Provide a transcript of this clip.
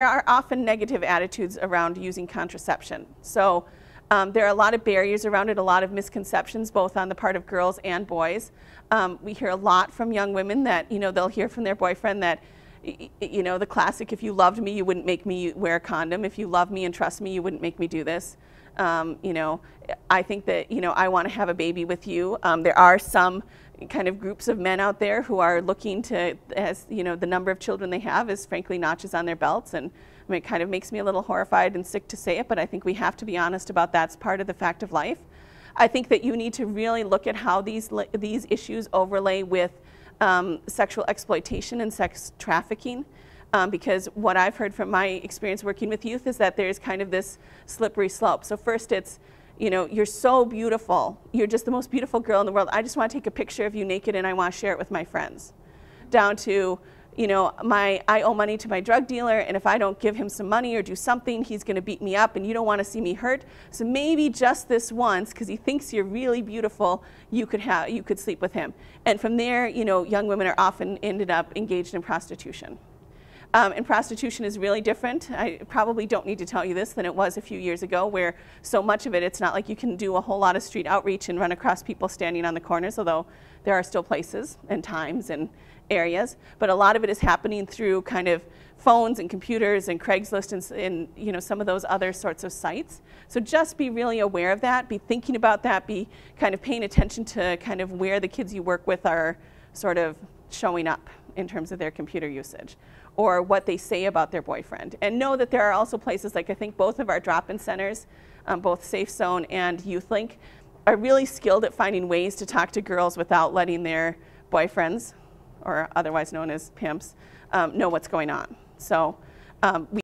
There are often negative attitudes around using contraception. So there are a lot of barriers around it, a lot of misconceptions, both on the part of girls and boys. We hear a lot from young women that, they'll hear from their boyfriend that, the classic, if you loved me, you wouldn't make me wear a condom. If you love me and trust me, you wouldn't make me do this. I think that, I want to have a baby with you. There are some kind of groups of men out there who are looking to, as the number of children they have is frankly notches on their belts, and it kind of makes me a little horrified and sick to say it, but I think we have to be honest about that's part of the fact of life. I think that you need to really look at how these issues overlay with sexual exploitation and sex trafficking. Because what I've heard from my experience working with youth is that there's kind of this slippery slope. So first it's, you're so beautiful. You're just the most beautiful girl in the world. I just want to take a picture of you naked and I want to share it with my friends. Down to, I owe money to my drug dealer, and if I don't give him some money or do something, he's going to beat me up, and you don't want to see me hurt. So maybe just this once, because he thinks you're really beautiful, you could sleep with him. And from there, young women are often ended up engaged in prostitution. And prostitution is really different. I probably don't need to tell you this than it was a few years ago, where so much of it, it's not like you can do a whole lot of street outreach and run across people standing on the corners, although there are still places and times and areas. But a lot of it is happening through kind of phones and computers and Craigslist and some of those other sorts of sites. So just be really aware of that, be thinking about that, be kind of paying attention to kind of where the kids you work with are sort of showing up in terms of their computer usage, or what they say about their boyfriend. And know that there are also places, like I think both of our drop-in centers, both Safe Zone and YouthLink, are really skilled at finding ways to talk to girls without letting their boyfriends, or otherwise known as pimps, know what's going on. So we